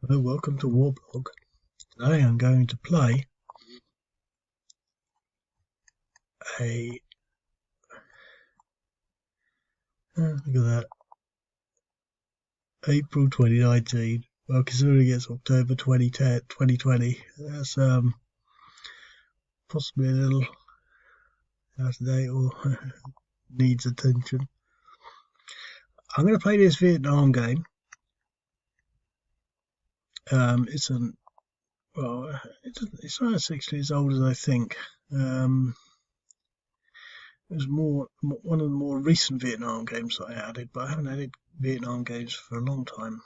Hello, welcome to Warblog. Today I'm going to play a look at that, April 2019. Well, considering it's October 2020, that's possibly a little out of date or needs attention. I'm going to play this Vietnam game. It's not as actually as old as I think. It was one of the more recent Vietnam games that I added, but I haven't added Vietnam games for a long time.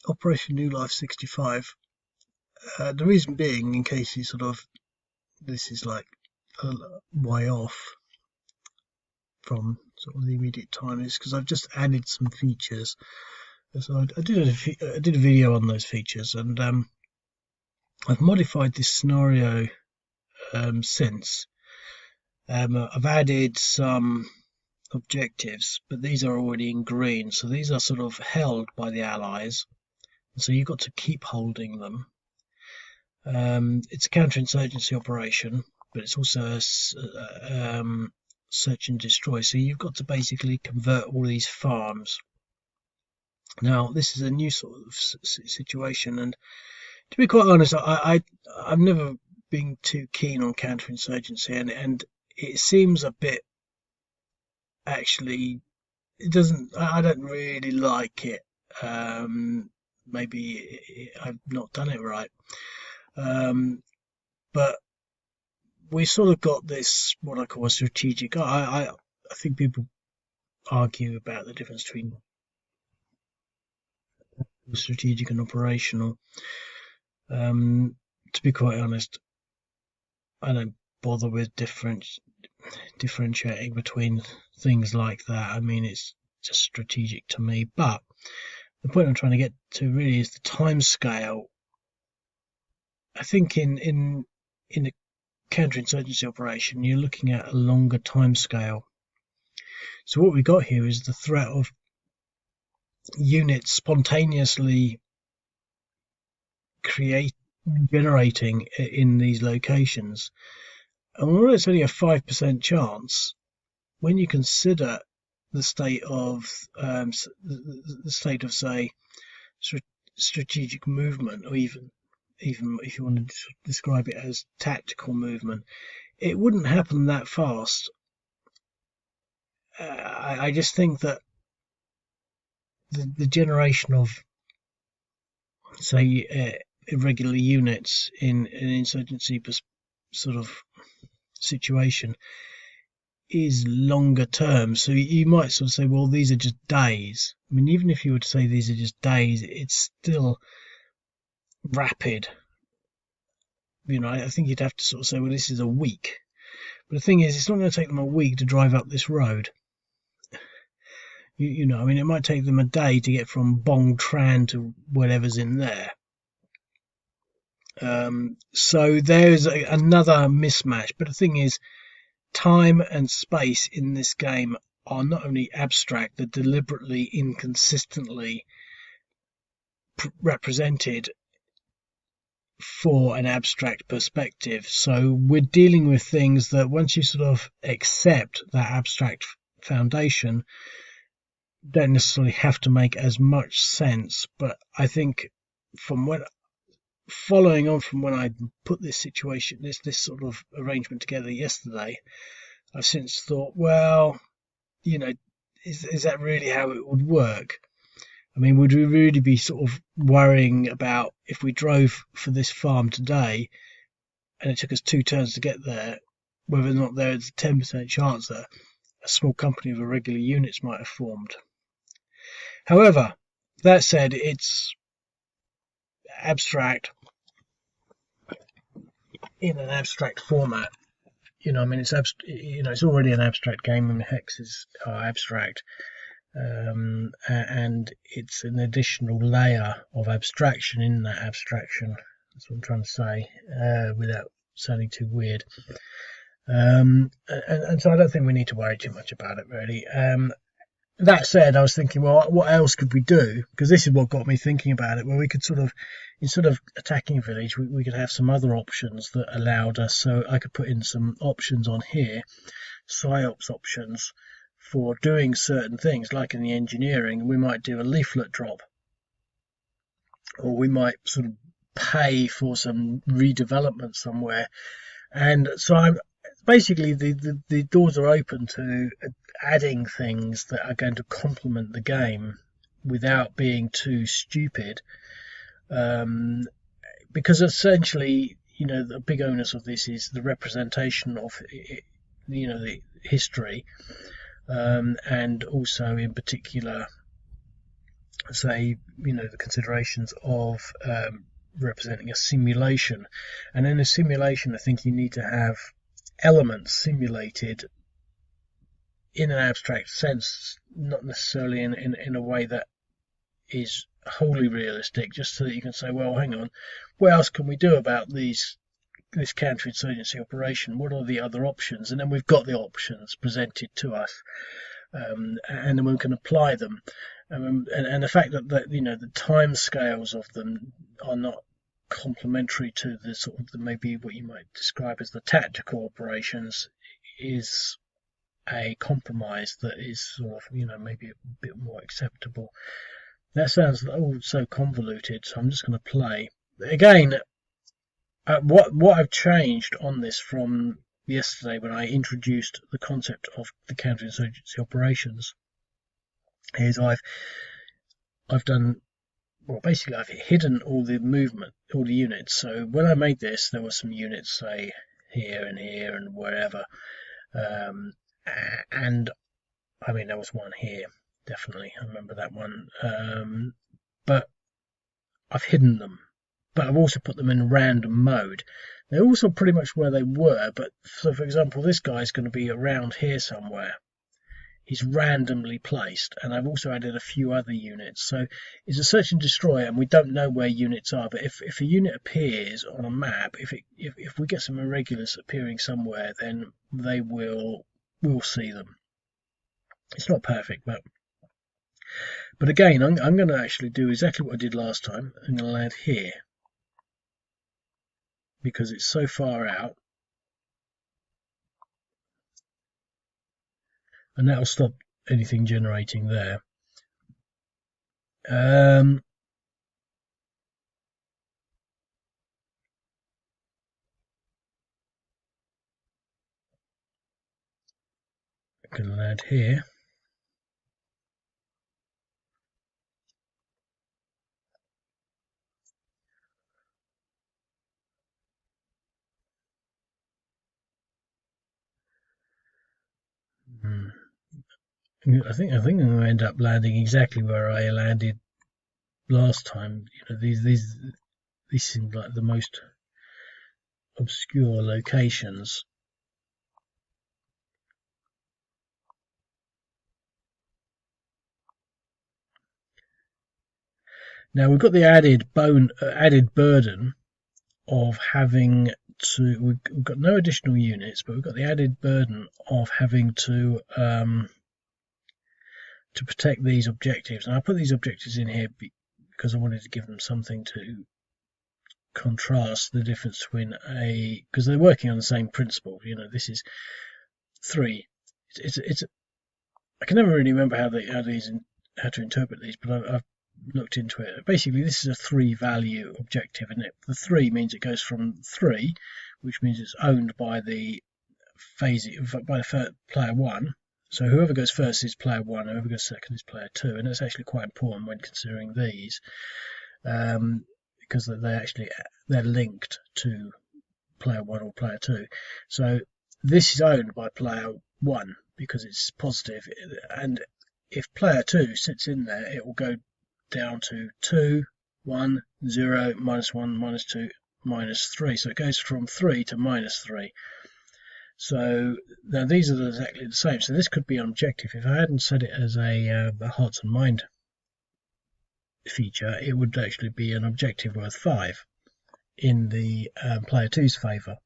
Operation New Life 65. The reason being, in case you this is like a way off from sort of the immediate time, is because I've just added some features. So I did a video on those features, and I've modified this scenario since. I've added some objectives, but these are already in green, so these are sort of held by the Allies, so you've got to keep holding them. It's a counterinsurgency operation, but it's also a search and destroy, so you've got to basically convert all these farms. Now, this is a new sort of situation, and to be quite honest, I've never been too keen on counterinsurgency, and it seems a bit, actually, I don't really like it. Maybe I've not done it right, but we sort of got this, what I call a strategic. I think people argue about the difference between strategic and operational. To be quite honest, I don't bother with differentiating between things like that. I mean, it's just strategic to me. But the point I'm trying to get to really is the time scale. I think in a counterinsurgency operation, you're looking at a longer time scale. So what we got here is the threat of units spontaneously generating in these locations. And although it's only a 5% chance, when you consider the state of say strategic movement, or even if you want to describe it as tactical movement, it wouldn't happen that fast. I just think that the generation of, say, irregular units in an insurgency sort of situation is longer term. So you might sort of say, well, these are just days. I mean, even if you were to say these are just days, it's still rapid. You know, I think you'd have to sort of say, well, this is a week. But the thing is, it's not going to take them a week to drive up this road. You know, I mean, it might take them a day to get from Bong Tran to whatever's in there. So there's another mismatch. But the thing is, time and space in this game are not only abstract, they're deliberately inconsistently represented for an abstract perspective. So we're dealing with things that, once you sort of accept that abstract foundation, don't necessarily have to make as much sense. But I think following on from when I put this sort of arrangement together yesterday, I've since thought, well, you know, is that really how it would work? I mean, would we really be sort of worrying about, if we drove for this farm today and it took us 2 turns to get there, whether or not there's a 10% chance that a small company of irregular units might have formed? However, that said, it's abstract in an abstract format. You know, I mean, it's it's already an abstract game, and hexes are abstract, and it's an additional layer of abstraction in that abstraction. That's what I'm trying to say, without sounding too weird. And so I don't think we need to worry too much about it, really. that said, I was thinking, well, what else could we do? Because this is what got me thinking about it, where we could sort of, instead of attacking a village, we could have some other options that allowed us. So I could put in some options on here, psyops options for doing certain things, like in the engineering, we might do a leaflet drop, or we might sort of pay for some redevelopment somewhere. And so I'm basically the doors are open to adding things that are going to complement the game without being too stupid, because essentially, the big onus of this is the representation of the history, and also in particular, say, the considerations of representing a simulation. And in a simulation, I think you need to have elements simulated in an abstract sense, not necessarily in a way that is wholly realistic, just so that you can say, well, hang on, what else can we do about this counterinsurgency operation? What are the other options? And then we've got the options presented to us, and then we can apply them. And the fact that the time scales of them are not complementary to the sort of maybe what you might describe as the tactical operations is a compromise that is sort of maybe a bit more acceptable. That sounds so convoluted, so I'm just going to play again. What I've changed on this from yesterday when I introduced the concept of the counterinsurgency operations is I've done, well, basically I've hidden all the movement, all the units. So when I made this, there were some units, say, here and wherever, and I mean there was one here, definitely, I remember that one, but I've hidden them. But I've also put them in random mode. They're also pretty much where they were, but so for example, this guy's going to be around here somewhere. He's randomly placed, and I've also added a few other units. So it's a search and destroy, and we don't know where units are. But if a unit appears on a map, if we get some irregulars appearing somewhere, then we'll see them. It's not perfect, but again, I'm going to actually do exactly what I did last time. I'm going to land here because it's so far out. And that'll stop anything generating there. I can land here. I think I'm going to end up landing exactly where I landed last time. These seem like the most obscure locations. Now we've got the added burden of having to. We've got no additional units, but we've got the added burden of having to protect these objectives. And I put these objectives in here because I wanted to give them something to contrast the difference between because they're working on the same principle. This is 3. It's I can never really remember how to interpret these, but I've looked into it. Basically, this is a 3-value objective, and the 3 means it goes from 3, which means it's owned by the player 1. So whoever goes first is player 1, whoever goes second is player 2, and that's actually quite important when considering these, because they're linked to player 1 or player 2. So this is owned by player 1 because it's positive, and if player 2 sits in there, it will go down to 2, 1, 0, -1, -2, -3. So it goes from 3 to -3. So now these are exactly the same. So this could be an objective. If I hadn't set it as a hearts and mind feature, it would actually be an objective worth 5 in the player 2's favour.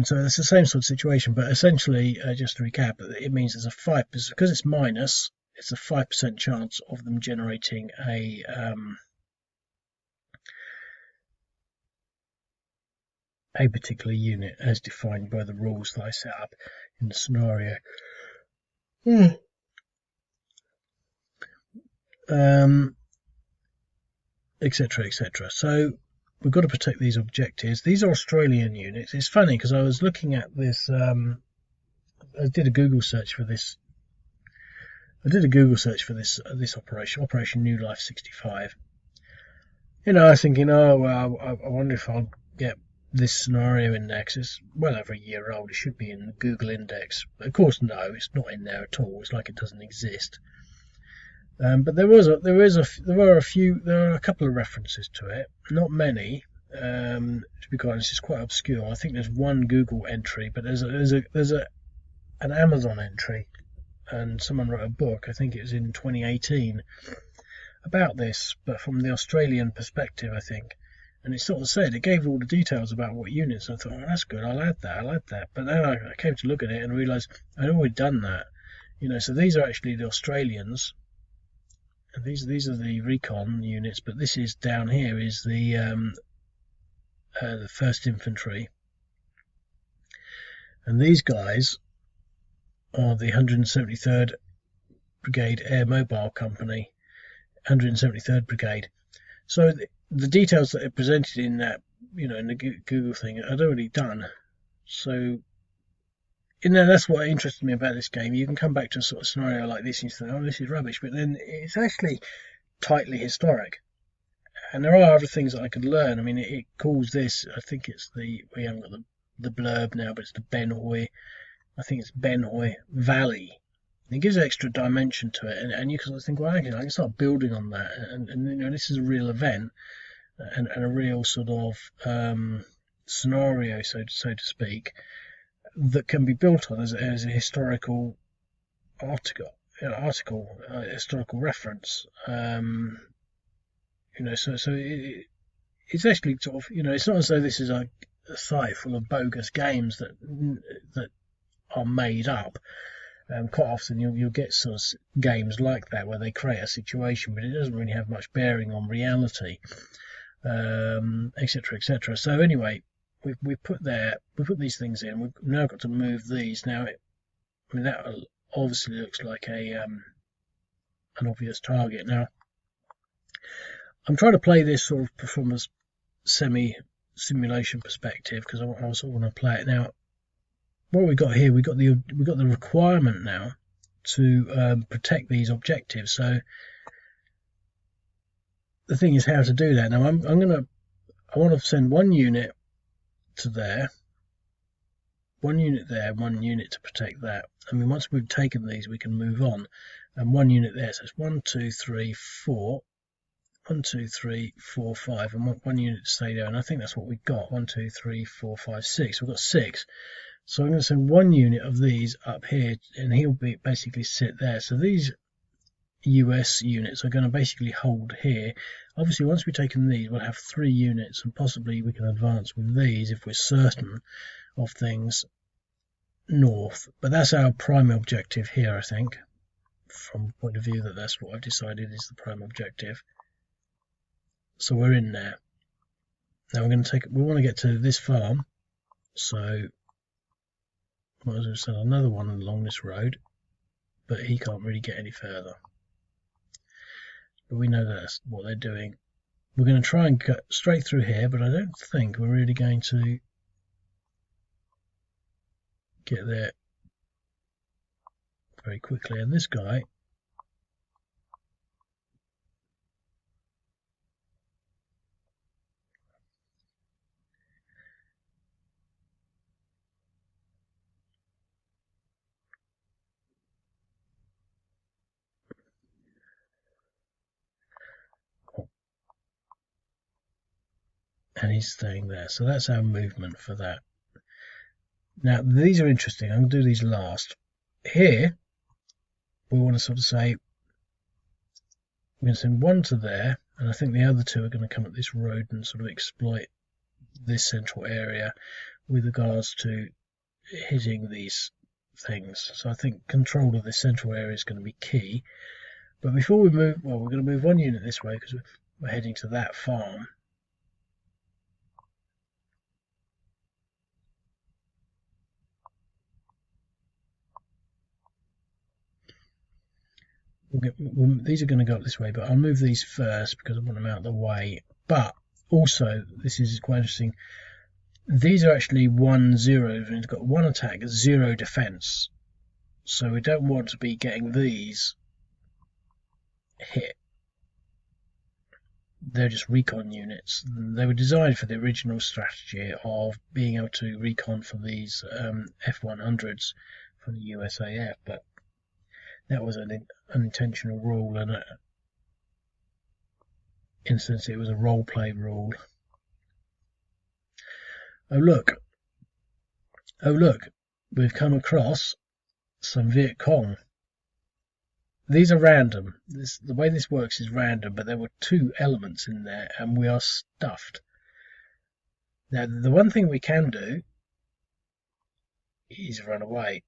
So it's the same sort of situation, but essentially, just to recap, it means there's a 5, because it's minus, it's a 5% chance of them generating a particular unit as defined by the rules that I set up in the scenario. Etc. etc. So we've got to protect these objectives. These are Australian units. It's funny because I was looking at this. I did a Google search for this. This Operation New Life 65. I was thinking, oh well, I wonder if I'll get this scenario index. It's well over a year old. It should be in the Google index. Of course, no, it's not in there at all. It's like it doesn't exist. But there are a couple of references to it. Not many. To be honest, it's quite obscure. I think there's one Google entry, but there's an Amazon entry, and someone wrote a book. I think it was in 2018 about this, but from the Australian perspective, I think. And it sort of said, it gave all the details about what units. And I thought, oh, that's good. I'll add that. But then I came to look at it and realised I'd already done that. So these are actually the Australians. And these are the recon units, but this is down here is the 1st Infantry. And these guys are the 173rd Brigade Air Mobile Company. 173rd Brigade. So the details that are presented in that, in the Google thing, I'd already done. So, that's what interested me about this game. You can come back to a sort of scenario like this and you think, oh, this is rubbish, but then it's actually tightly historic. And there are other things that I could learn. I mean, it calls this, I think it's we haven't got the blurb now, but it's the Ben Hoy. I think it's Ben Hoy Valley. It gives extra dimension to it, and you can think, well, actually, I can start building on that, and this is a real event, and a real sort of scenario, so to speak, that can be built on as a historical article, historical reference. It's actually sort of, it's not as though this is a site full of bogus games that are made up. Quite often you'll get sort of games like that where they create a situation, but it doesn't really have much bearing on reality, etc., etc. So anyway, we put these things in. We've now got to move these. Now, that obviously looks like an obvious target. Now, I'm trying to play this sort of from a semi-simulation perspective because I also want to play it now. What we got here, we got the requirement now to protect these objectives. So the thing is how to do that. Now I want to send one unit to there, one unit there, one unit to protect that. I mean, once we've taken these, we can move on. And one unit there, so it's 1, 2, 3, 4. 1, 2, 3, 4, 5, and one unit to stay there. And I think that's what we've got. 1, 2, 3, 4, 5, 6. We've got 6. So I'm going to send one unit of these up here, and he'll basically sit there. So these US units are going to basically hold here. Obviously, once we've taken these, we'll have 3 units, and possibly we can advance with these if we're certain of things north. But that's our prime objective here, I think, from the point of view that that's what I've decided is the prime objective. So we're in there. Now we want to get to this farm, so might as well send another one along this road, but he can't really get any further. But we know that's what they're doing. We're going to try and cut straight through here, but I don't think we're really going to get there very quickly. And this guy, and he's staying there. So that's our movement for that. Now, these are interesting. I'm going to do these last. Here, we want to sort of say, we're going to send one to there, and I think the other 2 are going to come up this road and sort of exploit this central area with regards to hitting these things. So I think control of this central area is going to be key. But before we move, well, we're going to move one unit this way because we're heading to that farm. These are going to go up this way, but I'll move these first because I want them out of the way. But also, this is quite interesting, these are actually 1-0, and it's got 1 attack, 0 defense. So we don't want to be getting these hit. They're just recon units. They were designed for the original strategy of being able to recon for these F-100s from the USAF, but that was an unintentional rule, and in a sense it was a role-play rule. Oh look, we've come across some Viet Cong. These are random. The way this works is random, but there were 2 elements in there, and we are stuffed. Now, the one thing we can do is run away.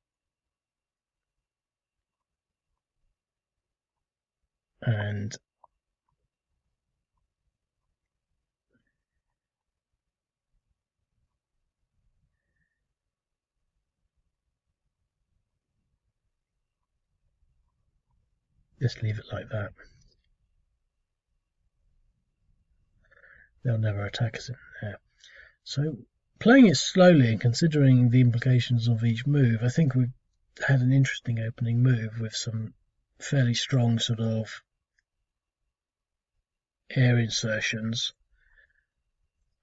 And just leave it like that. They'll never attack us in there. So, playing it slowly and considering the implications of each move, I think we've had an interesting opening move with some fairly strong sort of air insertions,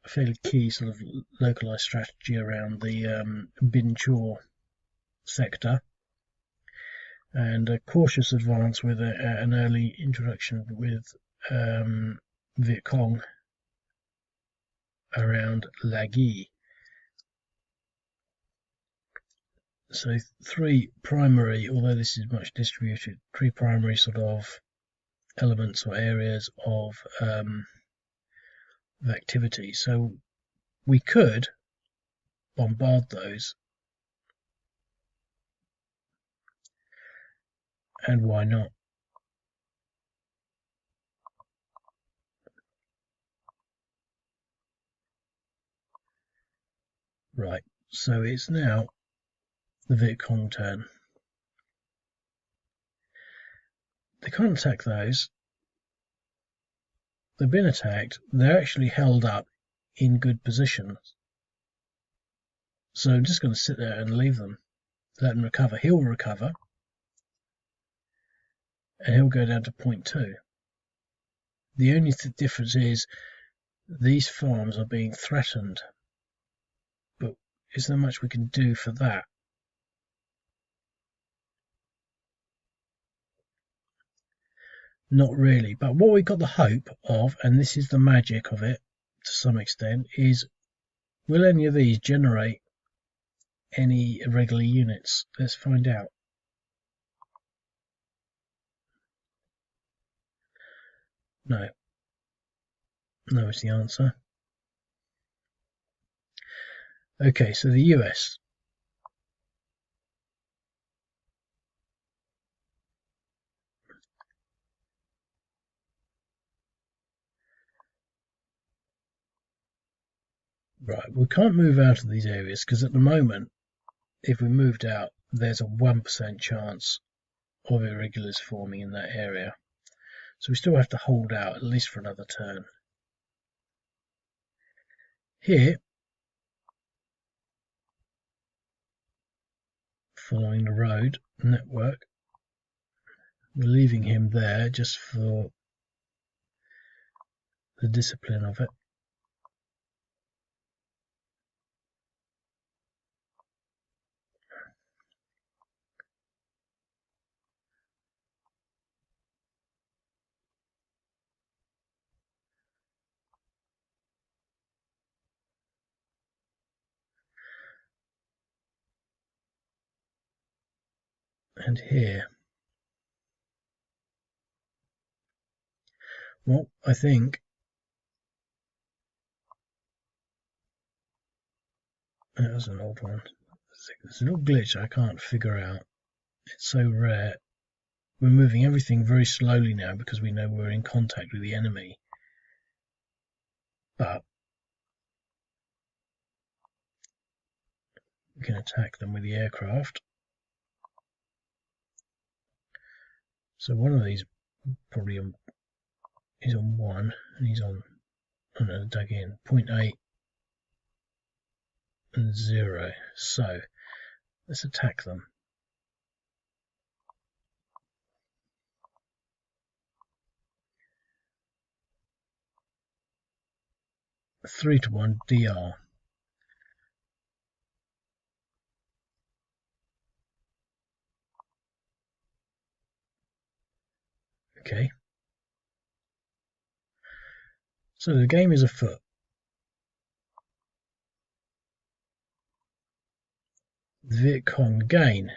a fairly key sort of localized strategy around the Binh Tuy sector, and a cautious advance with an early introduction with Viet Cong around Lagui. So 3 primary, although this is much distributed, 3 primary sort of elements or areas of activity. So we could bombard those, and why not? Right, so it's now the Viet Cong turn. They can't attack those. They've been attacked. They're actually held up in good positions. So I'm just going to sit there and leave them. Let them recover. He'll recover. And he'll go down to 0.2. The only difference is these farms are being threatened. But is there much we can do for that? Not really. But what we've got the hope of, and this is the magic of it to some extent, is will any of these generate any irregular units? Let's find out. No. No is the answer. Okay, so the US. Right, we can't move out of these areas because at the moment, if we moved out, there's a 1% chance of irregulars forming in that area. So we still have to hold out at least for another turn. Here, following the road network, we're leaving him there just for the discipline of it. And here, well, I think that was an old one. There's a little glitch I can't figure out. It's so rare. We're moving everything very slowly now because we know we're in contact with the enemy. But we can attack them with the aircraft. So one of these probably he's on 1 and he's on, oh no, dug in 0.8 and 0. So let's attack them. A 3-to-1 DR. Okay. So the game is afoot. The Viet Cong again.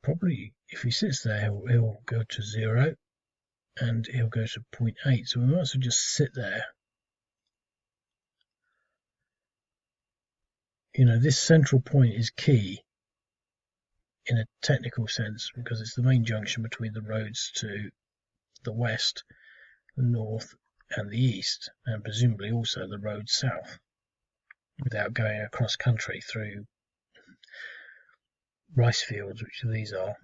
Probably if he sits there, he'll go to 0 and he'll go to 0.8. So we might as well just sit there. You know, this central point is key in a technical sense because it's the main junction between the roads to the west, the north and the east, and presumably also the road south, without going across country through rice fields, which these are.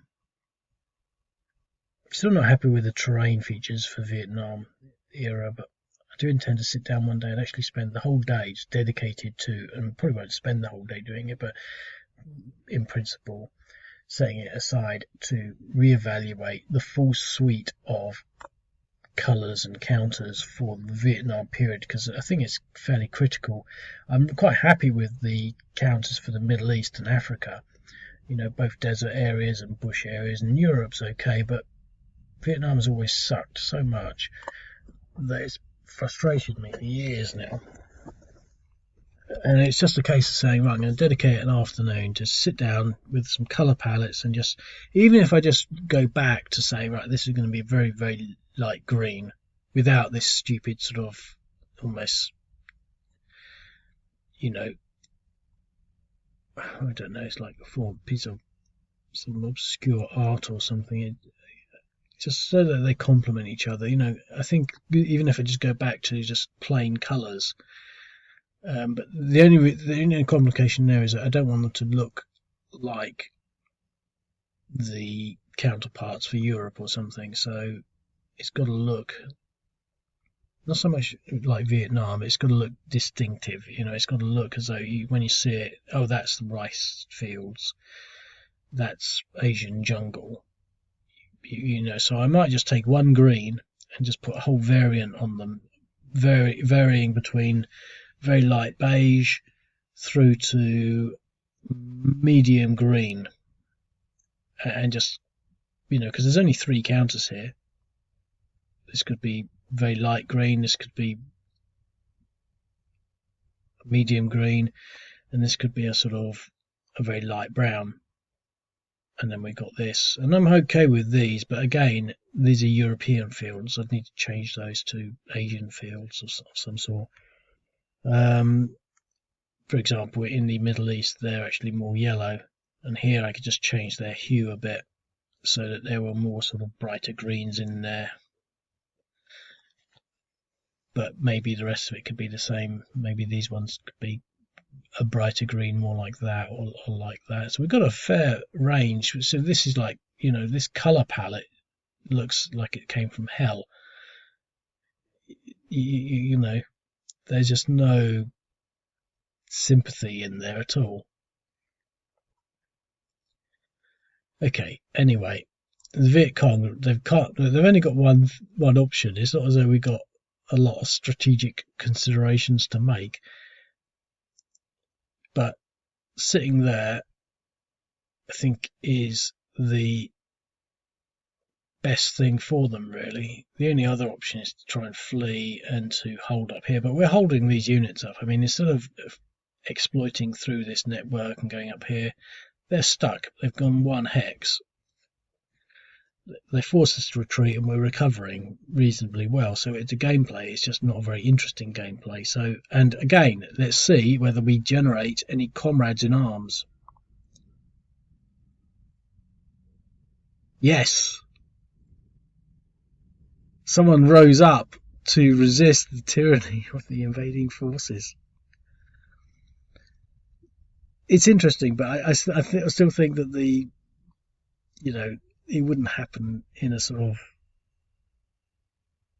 Still not happy with the terrain features for Vietnam era, but I do intend to sit down one day and actually spend the whole day just dedicated to, and probably won't spend the whole day doing it, but in principle setting it aside to reevaluate the full suite of colours and counters for the Vietnam period, because I think it's fairly critical. I'm quite happy with the counters for the Middle East and Africa, you know, both desert areas and bush areas, and Europe's okay, but Vietnam has always sucked so much that it's frustrated me for years now. And it's just a case of saying, right, I'm going to dedicate an afternoon to sit down with some colour palettes and just, even if I just go back to say, right, this is going to be very, very light green without this stupid sort of almost, you know, I don't know, it's like a piece of some obscure art or something. Just so that they complement each other, you know. I think even if I just go back to just plain colours, but the only complication there is that I don't want them to look like the counterparts for Europe or something. So it's got to look not so much like Vietnam. It's got to look distinctive. You know, it's got to look as though when you see it, oh, that's the rice fields, that's Asian jungle. You know, so I might just take one green and just put a whole variant on them, varying between very light beige through to medium green, and just, you know, because there's only 3 counters here. This could be very light green, this could be medium green, and this could be a sort of a very light brown. And then we got this, and I'm okay with these, but again, these are European fields. I'd need to change those to Asian fields of some sort. For example, in the Middle East, they're actually more yellow, and here I could just change their hue a bit so that there were more sort of brighter greens in there. But maybe the rest of it could be the same. Maybe these ones could be a brighter green, more like that, or like that. So we've got a fair range. So this is like, you know, this color palette looks like it came from hell. You know, there's just no sympathy in there at all. Okay, anyway, the Viet Cong, they've only got one option. It's not as though we got a lot of strategic considerations to make. But sitting there, I think, is the best thing for them, really. The only other option is to try and flee and to hold up here. But we're holding these units up. I mean, instead of exploiting through this network and going up here, they're stuck. They've gone 1 hex. They forced us to retreat, and we're recovering reasonably well. So it's a gameplay. It's just not a very interesting gameplay. So, and again, let's see whether we generate any comrades in arms. Yes, someone rose up to resist the tyranny of the invading forces. It's interesting, but I still think that it wouldn't happen in a sort of,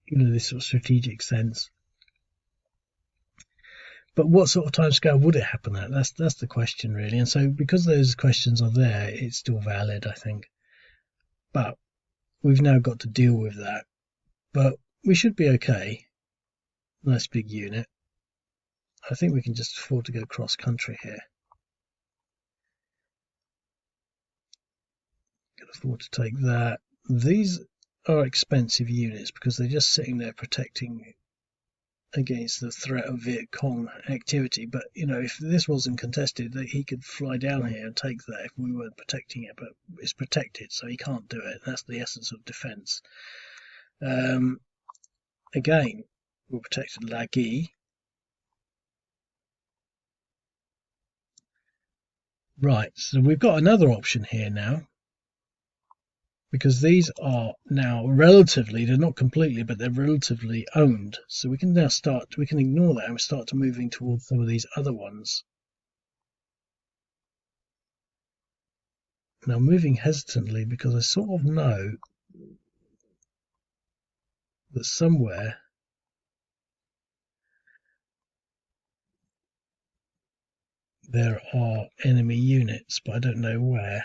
this sort of strategic sense. But what sort of timescale would it happen at? That's the question, really. And so, because those questions are there, it's still valid, I think. But we've now got to deal with that. But we should be okay. Nice big unit. I think we can just afford to go cross country here. Can afford to take that. These are expensive units because they're just sitting there protecting against the threat of Viet Cong activity. But if this wasn't contested, he could fly down here and take that if we weren't protecting it. But it's protected, so he can't do it. That's the essence of defence. Again, we'll protect Lagui. Right, so we've got another option here now, because these are now relatively, they're not completely, but they're relatively owned. So we can now we can ignore that and start to moving towards some of these other ones. Now, moving hesitantly because I sort of know that somewhere there are enemy units, but I don't know where.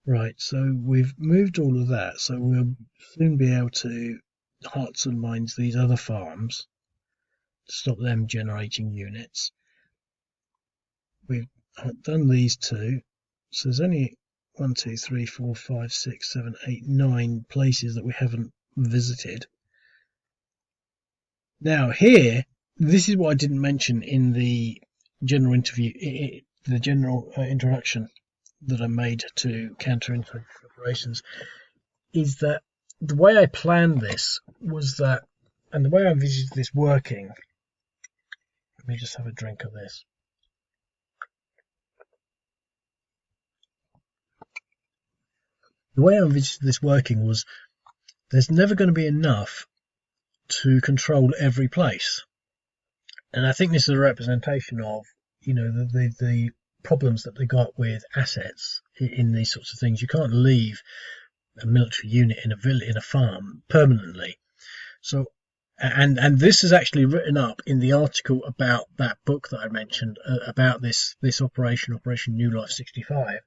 Right, so we've moved all of that, so we'll soon be able to hearts and minds these other farms to stop them generating units. We've done these two, so there's only 1, 2, 3, 4, 5, 6, 7, 8, 9 places that we haven't visited. Now here, this is what I didn't mention in the general interview, the general introduction that I made to counterinsurgency operations, is that the way I planned this was that, and the way I envisaged this working, let me just have a drink of this. The way I envisaged this working was there's never going to be enough to control every place. And I think this is a representation of, the problems that they got with assets in these sorts of things. You can't leave a military unit in a village, in a farm, permanently. So, and this is actually written up in the article about that book that I mentioned, about this Operation New Life 65.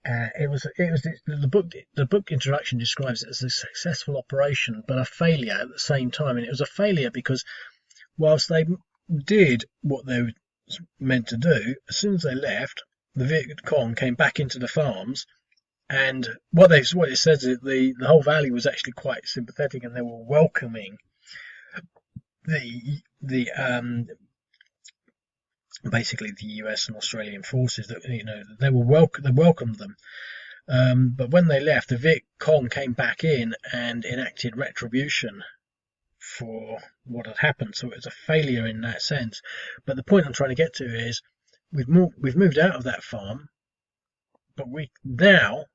The book introduction describes it as a successful operation, but a failure at the same time. And it was a failure because whilst they did what they were meant to do, as soon as they left, the Viet Cong came back into the farms, and what it says is the whole valley was actually quite sympathetic, and they were welcoming basically the US and Australian forces. That they welcomed them. But when they left, the Viet Cong came back in and enacted retribution for what had happened. So it was a failure in that sense. But the point I'm trying to get to is we've moved out of that farm, but now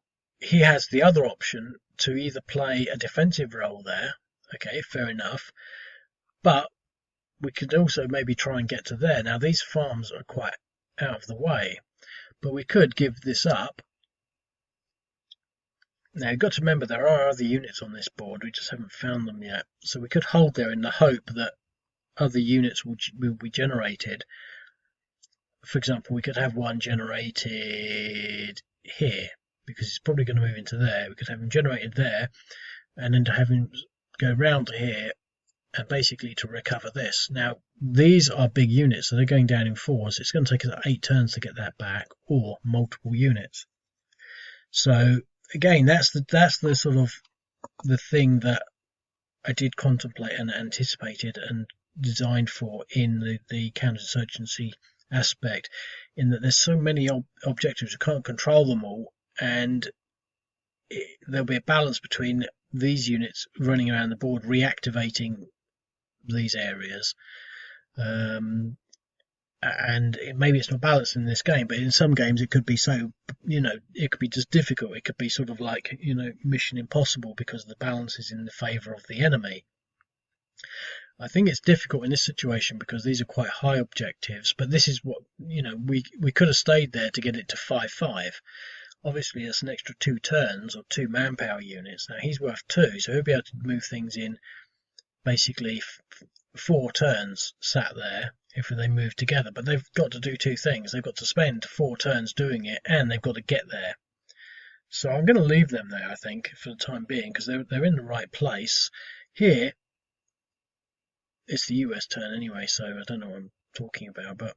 he has the other option to either play a defensive role there. Okay, fair enough. But we could also maybe try and get to there. Now, these farms are quite out of the way, but we could give this up. Now, you've got to remember there are other units on this board. We just haven't found them yet. So we could hold there in the hope that other units will be generated. For example, we could have one generated here, because it's probably going to move into there. We could have him generated there, and then to have him go round to here, and basically to recover this. Now, these are big units, so they're going down in 4s. It's going to take us 8 turns to get that back, or multiple units. So again, that's the sort of the thing that I did contemplate and anticipated and designed for in the counterinsurgency aspect, in that there's so many objectives, you can't control them all, and there'll be a balance between these units running around the board reactivating these areas, and maybe it's not balanced in this game, but in some games it could be so, it could be just difficult. It could be sort of like, mission impossible because the balance is in the favour of the enemy. I think it's difficult in this situation because these are quite high objectives, but this is what, we could have stayed there to get it to 5-5. Obviously, that's an extra 2 turns or 2 manpower units. Now, he's worth 2, so he'll be able to move things in basically 4 turns sat there if they move together. But they've got to do 2 things. They've got to spend 4 turns doing it, and they've got to get there. So I'm going to leave them there, I think, for the time being, because they're in the right place. Here, it's the US turn anyway, so I don't know what I'm talking about, but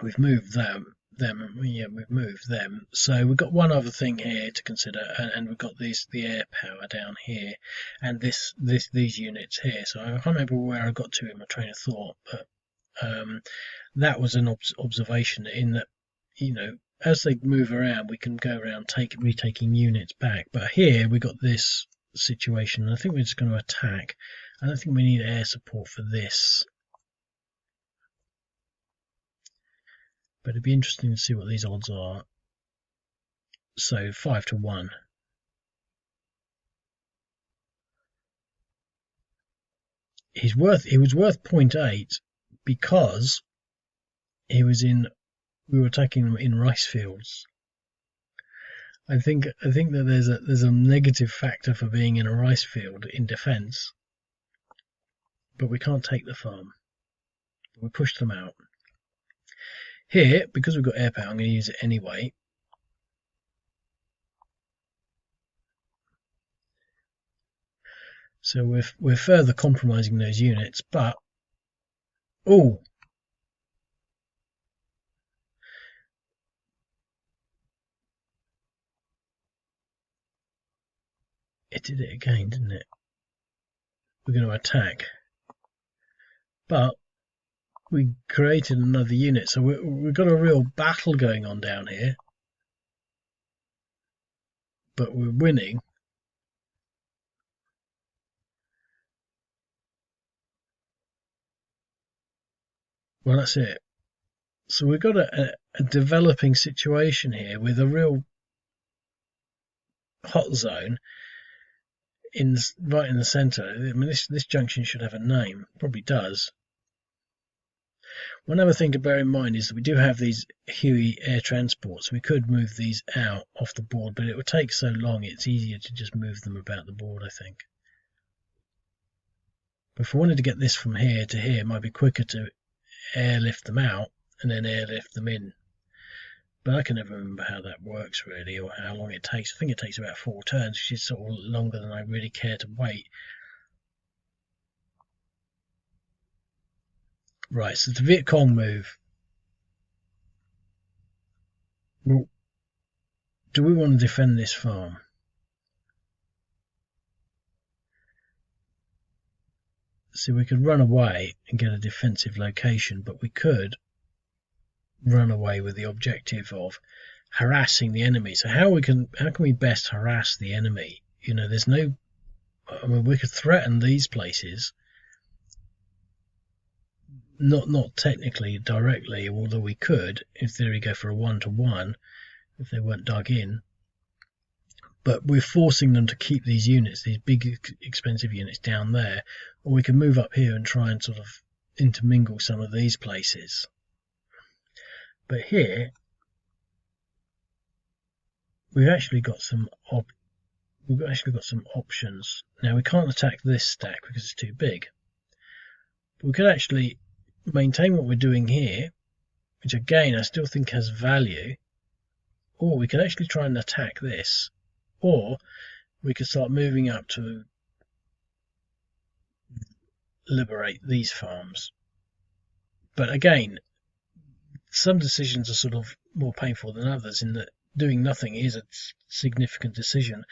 we've moved them. We've moved them. So we've got one other thing here to consider, and we've got the air power down here, and these units here. So I can't remember where I got to in my train of thought, but that was an observation in that, as they move around, we can go around retaking units back. But here we got this situation, and I think we're just going to attack. I don't think we need air support for this. But it'd be interesting to see what these odds are. So 5-1. He was worth 0.8 because we were attacking them in rice fields. I think that there's a negative factor for being in a rice field in defence, but we can't take the farm. We push them out. Here, because we've got air power, I'm going to use it anyway. So we're further compromising those units, but oh, it did it again, didn't it? We're going to attack, but we created another unit, so we've got a real battle going on down here, but we're winning. Well, that's it. So we've got a developing situation here with a real hot zone right in the centre. I mean, this junction should have a name. Probably does. One other thing to bear in mind is that we do have these Huey air transports. We could move these out off the board, but it would take so long, it's easier to just move them about the board, I think. But if we wanted to get this from here to here, it might be quicker to airlift them out and then airlift them in. But I can never remember how that works really, or how long it takes. I think it takes about 4 turns, which is sort of longer than I really care to wait. Right, so the Viet Cong move. Well, do we want to defend this farm? So we could run away and get a defensive location, but we could run away with the objective of harassing the enemy. So how can we best harass the enemy? There's no. I mean, we could threaten these places. Not technically directly, although we could, in theory, go for a 1-to-1 if they weren't dug in. But we're forcing them to keep these units, these big expensive units down there, or we can move up here and try and sort of intermingle some of these places. But here we've actually got some options. Now we can't attack this stack because it's too big. But we could actually maintain what we're doing here, which again I still think has value, or we could actually try and attack this, or we could start moving up to liberate these farms. But again, some decisions are sort of more painful than others, in that doing nothing is a significant decision,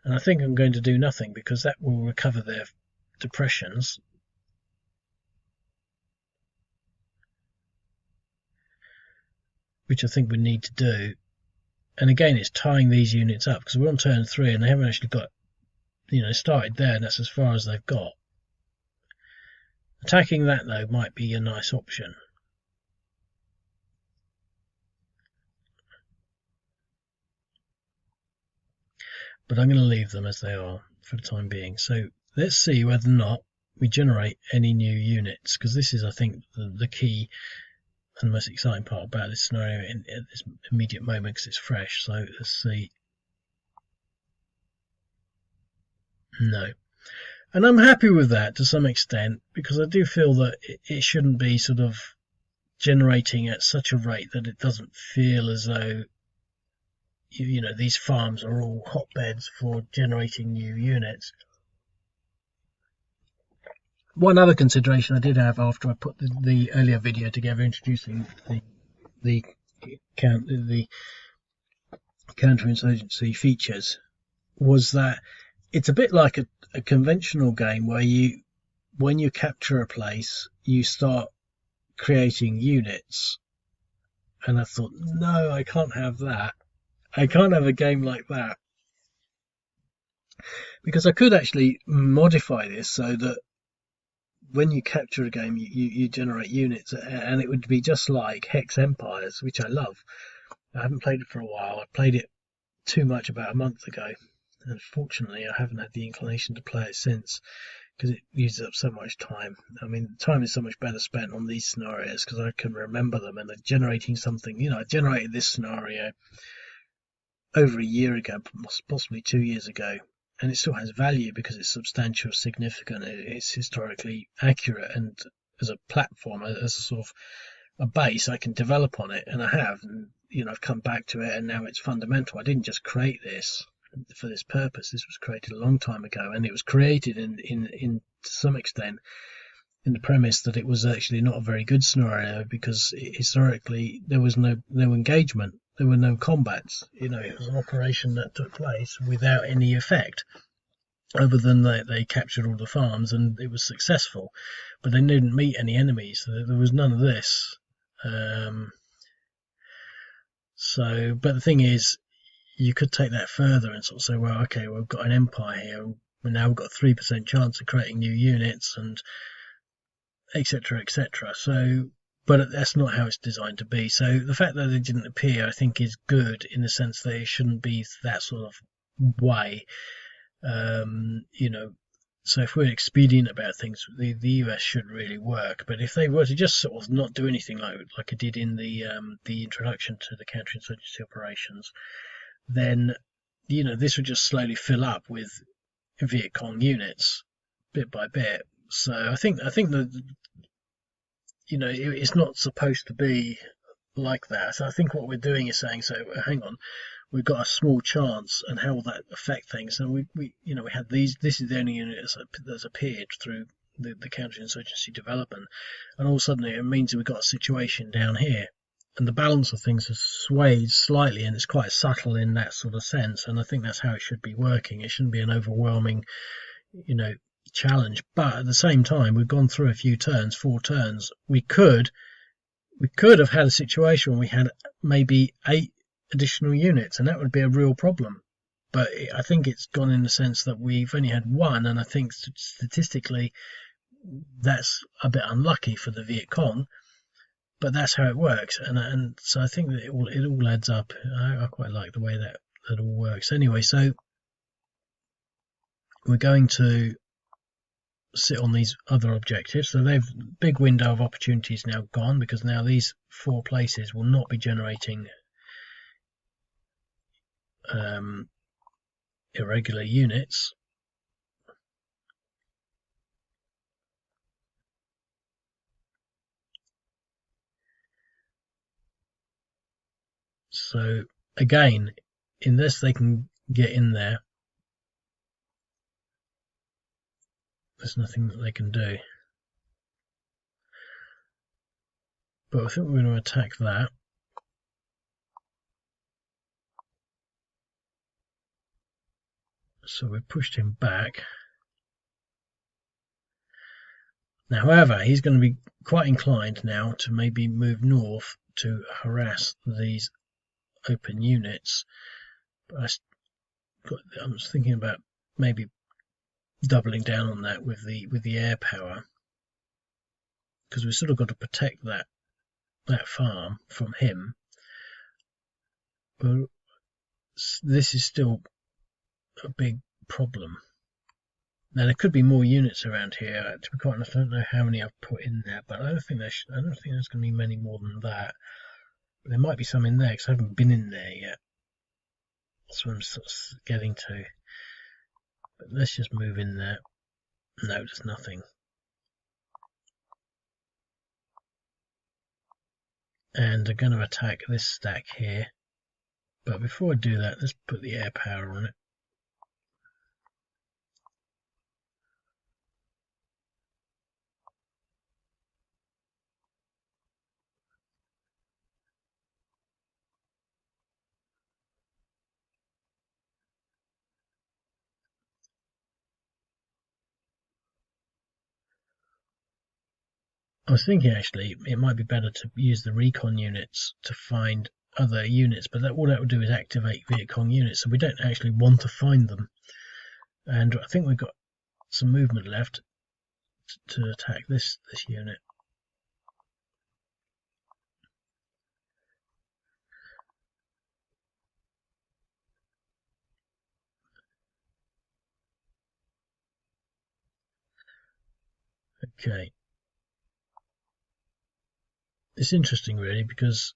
and I think I'm going to do nothing because that will recover their depressions. Which I think we need to do. And again, it's tying these units up because we're on turn 3 and they haven't actually got, started there, and that's as far as they've got. Attacking that though might be a nice option. but I'm going to leave them as they are for the time being. So let's see whether or not we generate any new units, because this is, I think, the key and the most exciting part about this scenario at this immediate moment, because it's fresh. So let's see. No. And I'm happy with that to some extent, because I do feel that it shouldn't be sort of generating at such a rate that it doesn't feel as though these farms are all hotbeds for generating new units. One other consideration I did have after I put the earlier video together introducing the counterinsurgency features was that it's a bit like a conventional game where when you capture a place, you start creating units. And I thought, no, I can't have that. I can't have a game like that. Because I could actually modify this so that when you capture a game, you generate units, and it would be just like Hex Empires, which I love. I haven't played it for a while. I played it too much about a month ago. And fortunately, I haven't had the inclination to play it since, because it uses up so much time. I mean, time is so much better spent on these scenarios because I can remember them, and generating something. I generated this scenario over a year ago, possibly 2 years ago, and it still has value because it's substantial, significant, it's historically accurate, and as a platform, as a sort of a base, I can develop on it, and I have, and I've come back to it, and now it's fundamental. I didn't just create this for this purpose. This was created a long time ago, and it was created in to some extent in the premise that it was actually not a very good scenario, because historically there was no engagement, there were no combats. It was an operation that took place without any effect, other than they captured all the farms and it was successful, but they didn't meet any enemies. There was none of this. But the thing is, you could take that further and sort of say, well, okay, we've got an empire here, and now we've got a 3% chance of creating new units, and etc., etc. So, but that's not how it's designed to be. So the fact that they didn't appear, I think, is good in the sense that it shouldn't be that sort of way. So if we're expedient about things, the US should really work. But if they were to just sort of not do anything like I did in the introduction to the counterinsurgency operations, then this would just slowly fill up with Viet Cong units bit by bit. So I think that it's not supposed to be like that. So I think what we're doing is saying, so hang on, we've got a small chance, and how will that affect things? And we had these. This is the only unit that's appeared through the counterinsurgency development, and all of a sudden it means we've got a situation down here, and the balance of things has swayed slightly, and it's quite subtle in that sort of sense. And I think that's how it should be working. It shouldn't be an overwhelming, challenge. But at the same time, we've gone through a few turns, 4 turns. We could have had a situation where we had maybe 8 additional units, and that would be a real problem. But I think it's gone in the sense that we've only had 1, and I think statistically that's a bit unlucky for the Viet Cong, but that's how it works. And so I think that it all adds up. I quite like the way that all works. Anyway, so we're going to sit on these other objectives. So they've big window of opportunities now gone, because now these 4 places will not be generating irregular units. So again, unless they can get in there, there's nothing that they can do. But I think we're going to attack that. So we've pushed him back. Now, however, he's going to be quite inclined now to maybe move north to harass these open units. But I was thinking about maybe doubling down on that with the air power, because we've sort of got to protect that farm from him. But this is still a big problem. Now there could be more units around here. To be quite honest, I don't know how many I've put in there, but I don't think there's going to be many more than that. But there might be some in there because I haven't been in there yet. That's what I'm sort of getting to. But let's just move in there. No, there's nothing. And I'm going to attack this stack here. But before I do that, let's put the air power on it. I was thinking actually it might be better to use the recon units to find other units, but all that would do is activate Viet Cong units, so we don't actually want to find them. And I think we've got some movement left to attack this unit. Okay. It's interesting really because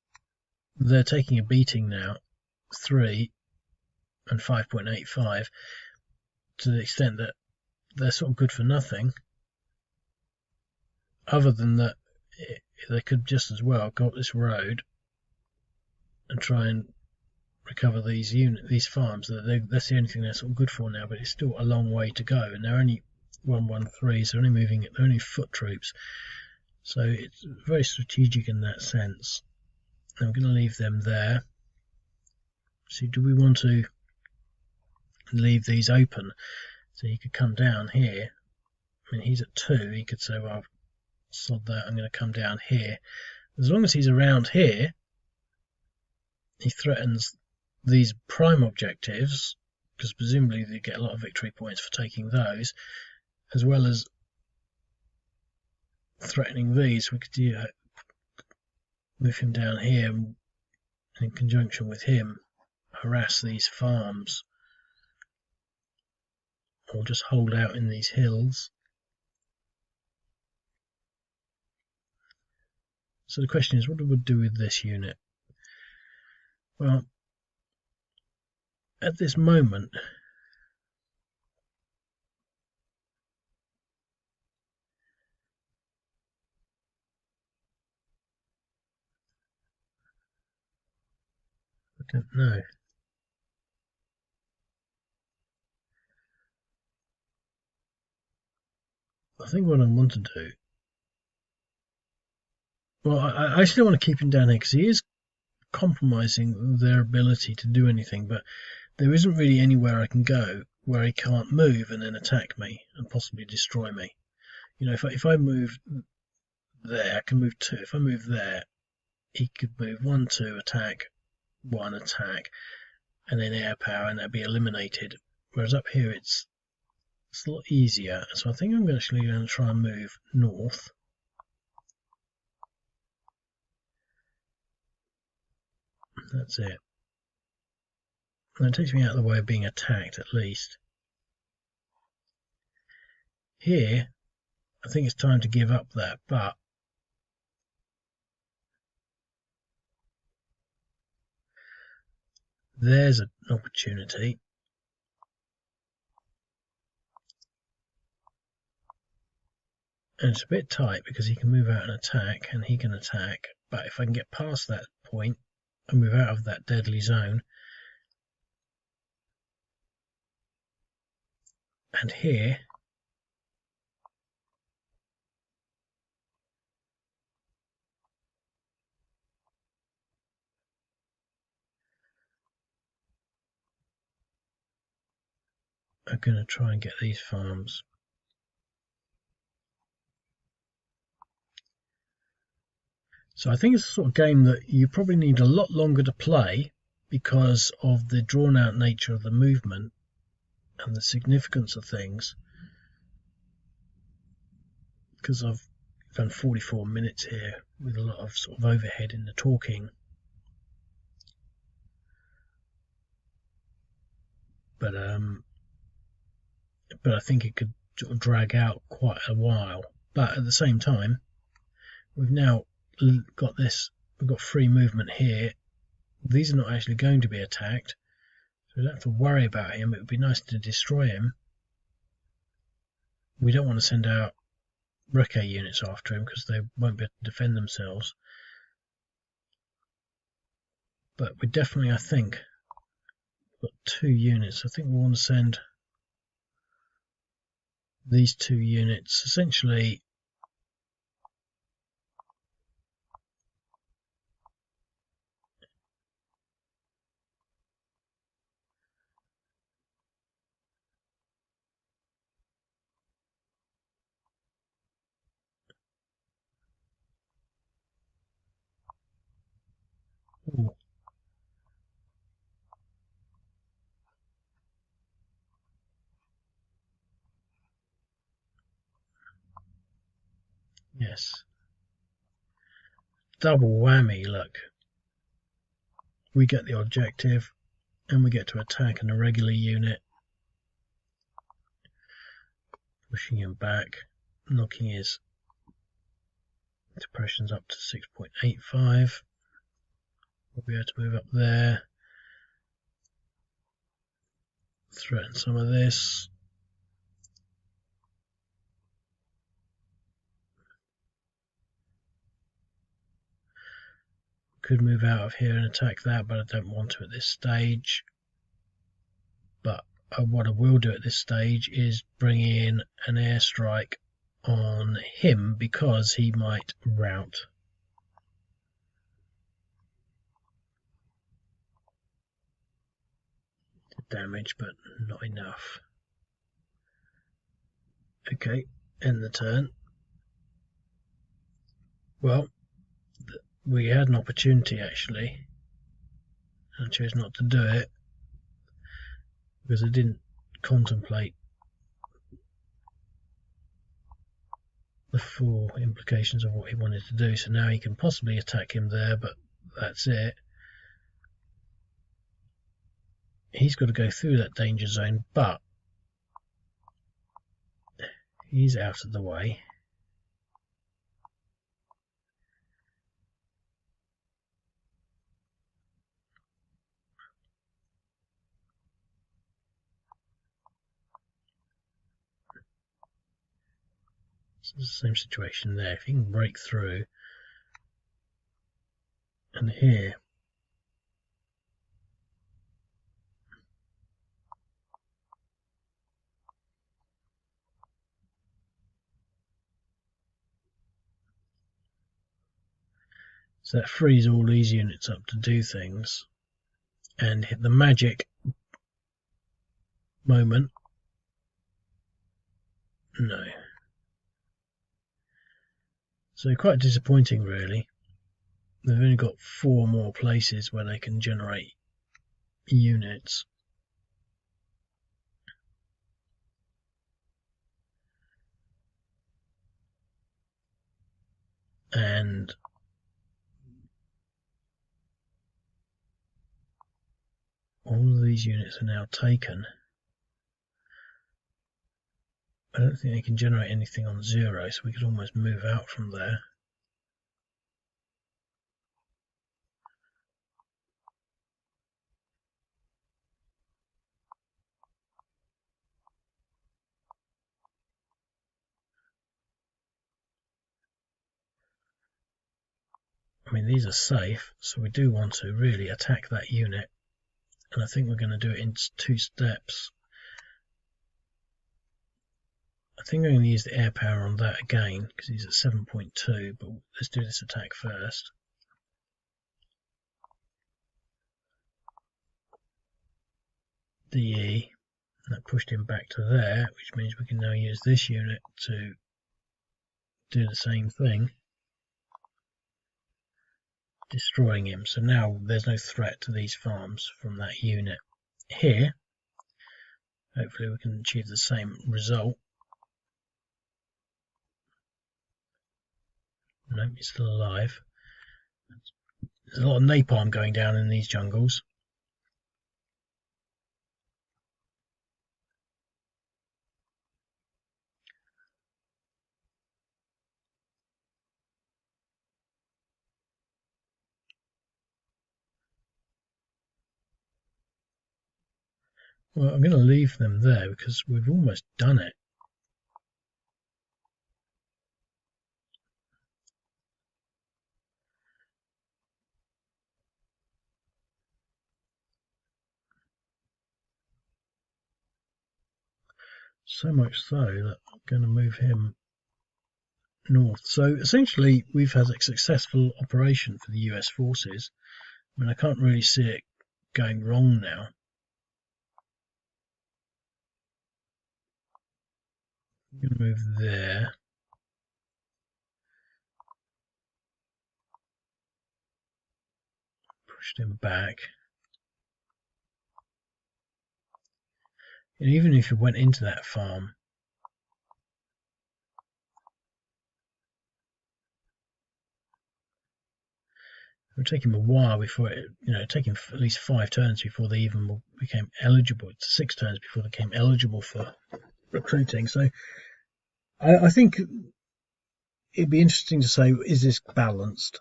they're taking a beating now, 3 and 5.85, to the extent that they're sort of good for nothing, other than that they could just as well go up this road and try and recover these farms. That's the only thing they're sort of good for now, but it's still a long way to go, and they're only 113s, they're only foot troops, so it's very strategic in that sense. I'm going to leave them there. See, do we want to leave these open so he could come down here? I mean, he's at 2, he could say, well, sod that, I'm going to come down here. As long as he's around here, he threatens these prime objectives, because presumably they get a lot of victory points for taking those, as well as threatening these. We could move him down here and in conjunction with him harass these farms, or just hold out in these hills. So the question is, what do we do with this unit? Well, at this moment, I don't know. I think what I want to do, well, I still want to keep him down here because he is compromising their ability to do anything, but there isn't really anywhere I can go where he can't move and then attack me and possibly destroy me. You know, if I move there, I can move 2. If I move there, he could move 1, 2, attack, 1, attack, and then air power, and that'd be eliminated. Whereas up here, it's a lot easier. So I think I'm actually going to try and move north. That's it. And it takes me out of the way of being attacked, at least. Here, I think it's time to give up that, but there's an opportunity. And it's a bit tight because he can move out and attack, and he can attack. But if I can get past that point and move out of that deadly zone, and here, I'm going to try and get these farms. So I think it's the sort of game that you probably need a lot longer to play because of the drawn out nature of the movement and the significance of things. Because I've done 44 minutes here with a lot of sort of overhead in the talking. But but I think it could sort of drag out quite a while. But at the same time, we've now got this, we've got free movement here. These are not actually going to be attacked, so we don't have to worry about him. It would be nice to destroy him. We don't want to send out recce units after him because they won't be able to defend themselves. But we definitely, I think, got 2 units. I think we want to send these 2 units essentially ooh, yes, double whammy. Look, we get the objective and we get to attack an irregular unit, pushing him back, knocking his depressions up to 6.85. We'll be able to move up there, threaten some of this. Could move out of here and attack that, but I don't want to at this stage. But what I will do at this stage is bring in an airstrike on him because he might rout. Damage, but not enough. Okay, end the turn. Well, we had an opportunity actually. I chose not to do it because I didn't contemplate the full implications of what he wanted to do. So now he can possibly attack him there, but that's it. He's got to go through that danger zone, but he's out of the way. It's the same situation there. If he can break through, and here so that frees all these units up to do things, and hit the magic moment. No. So quite disappointing really. They've only got 4 more places where they can generate units. And all of these units are now taken. I don't think they can generate anything on 0, so we could almost move out from there. I mean, these are safe, so we do want to really attack that unit, and I think we're going to do it in 2 steps. I think I'm going to use the air power on that again, because he's at 7.2, but let's do this attack first. DE, that pushed him back to there, which means we can now use this unit to do the same thing, destroying him. So now there's no threat to these farms from that unit. Here, hopefully we can achieve the same result. No, he's still alive. There's a lot of napalm going down in these jungles. Well, I'm going to leave them there because we've almost done it. So much so that I'm going to move him north. So essentially, we've had a successful operation for the US forces. I mean, I can't really see it going wrong now. I'm going to move there. Pushed him back. And even if you went into that farm, it would take him a while before it, take him at least 5 turns before they even became eligible. 6 turns before they became eligible for recruiting. So I think it'd be interesting to say, is this balanced?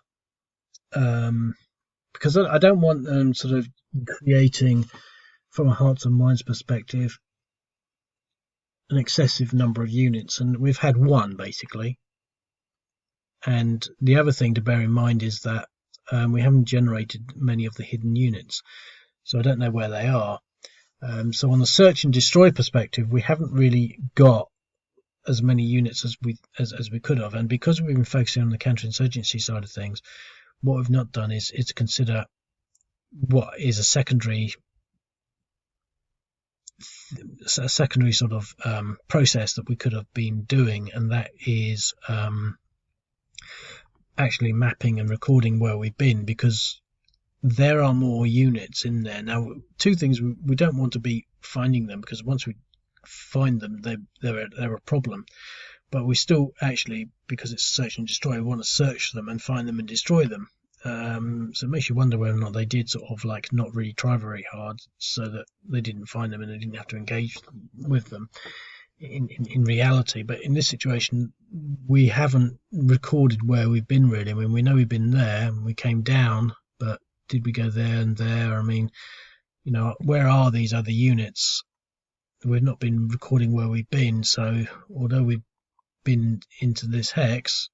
Because I don't want them sort of creating, from a hearts and minds perspective, an excessive number of units, and we've had one basically. And the other thing to bear in mind is that we haven't generated many of the hidden units, so I don't know where they are. So on the search and destroy perspective, we haven't really got as many units as we could have, and because we've been focusing on the counterinsurgency side of things, what we've not done is to consider what is a secondary sort of process that we could have been doing, and that is actually mapping and recording where we've been, because there are more units in there. Now, two things: we don't want to be finding them, because once we find them, they're a problem. But we still actually, because it's search and destroy, we want to search them and find them and destroy them. So it makes you wonder whether or not they did sort of like not really try very hard, so that they didn't find them and they didn't have to engage with them in reality. But in this situation, we haven't recorded where we've been really. I mean, we know we've been there and we came down, but did we go there and there? I mean, where are these other units? We've not been recording where we've been, so although we've been into this hex,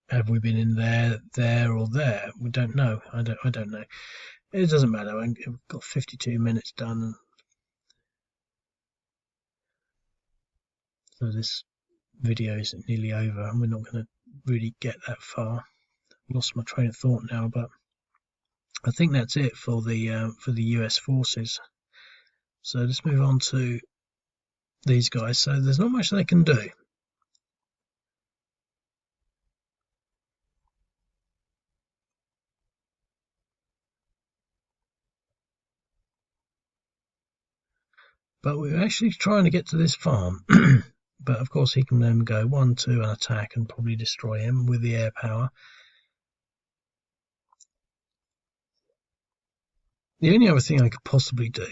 have we been in there, or there? We don't know. I don't know. It doesn't matter. I've got 52 minutes done, so this video is nearly over, and we're not going to really get that far. I've lost my train of thought now, but I think that's it for the US forces. So let's move on to these guys. So there's not much they can do. But we're actually trying to get to this farm. But of course he can then go 1, 2 and attack and probably destroy him with the air power. The only other thing I could possibly do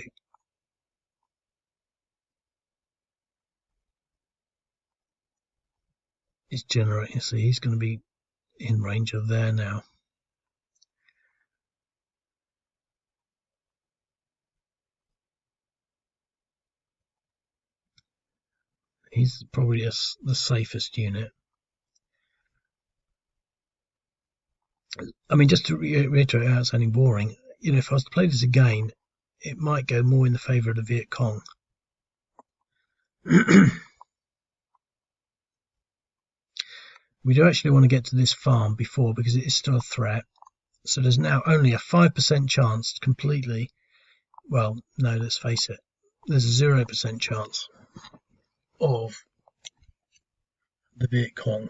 is generate. You see, he's going to be in range of there now. He's probably the safest unit. I mean, just to reiterate how it's sounding boring, if I was to play this again, it might go more in the favour of the Viet Cong. We do actually want to get to this farm before, because it is still a threat. So there's now only a 5% chance completely. Well, no, let's face it. There's a 0% chance of the Viet Cong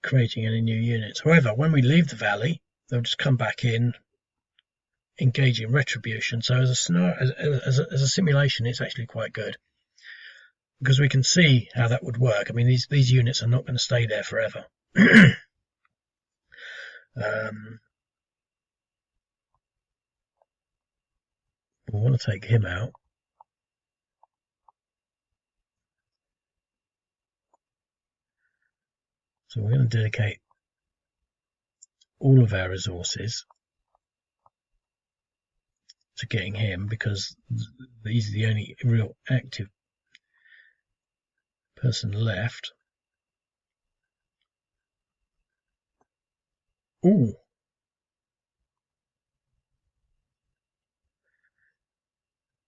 creating any new units. However, when we leave the valley, they'll just come back in, engage in retribution. So as a scenario, as a simulation, it's actually quite good, because we can see how that would work. I mean, these units are not going to stay there forever. We want to take him out. So we're going to dedicate all of our resources after getting him, because he's the only real active person left. Ooh.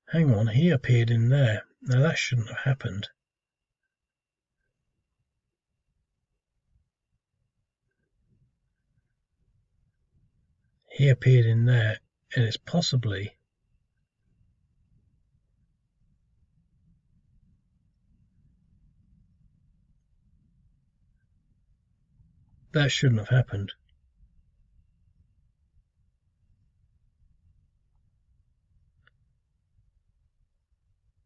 Hang on, he appeared in there. Now that shouldn't have happened. He appeared in there, and it's possibly... That shouldn't have happened.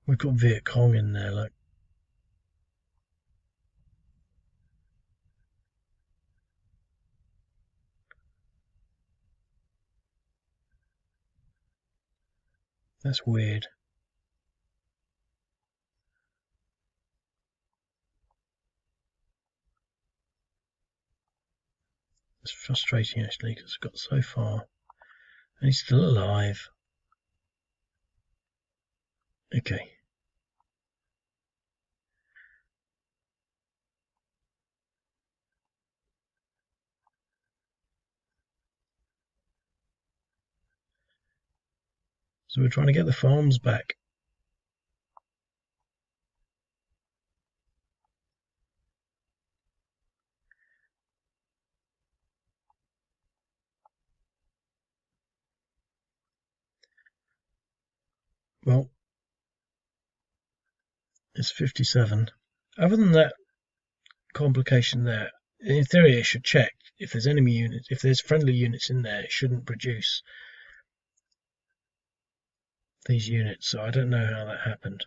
We've got Viet Cong in there, look. That's weird. It's frustrating, actually, because it's got so far. And he's still alive. Okay. So we're trying to get the farms back. Well, it's 57. Other than that complication there, in theory it should check if there's enemy units, if there's friendly units in there, it shouldn't produce these units. So I don't know how that happened.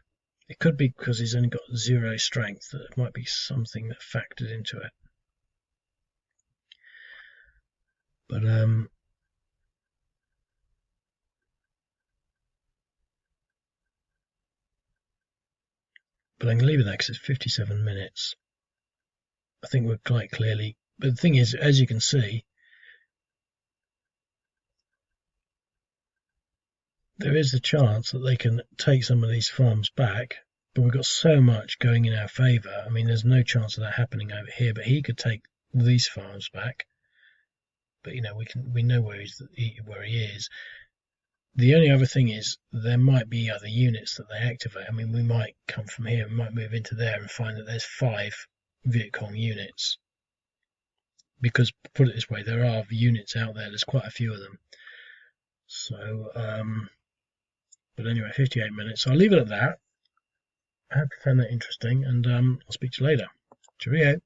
It could be because he's only got 0 strength. That it might be something that factored into it. But I'm going to leave it there because it's 57 minutes. I think we're quite clearly... But the thing is, as you can see, there is a chance that they can take some of these farms back, but we've got so much going in our favour. I mean, there's no chance of that happening over here, but he could take these farms back. But, you know, we know where he is. The only other thing is there might be other units that they activate. I mean, we might come from here, we might move into there and find that there's 5 Viet Cong units. Because, put it this way, there are units out there. There's quite a few of them. So, but anyway, 58 minutes. So I'll leave it at that. I hope you found that interesting, and I'll speak to you later. Cheerio.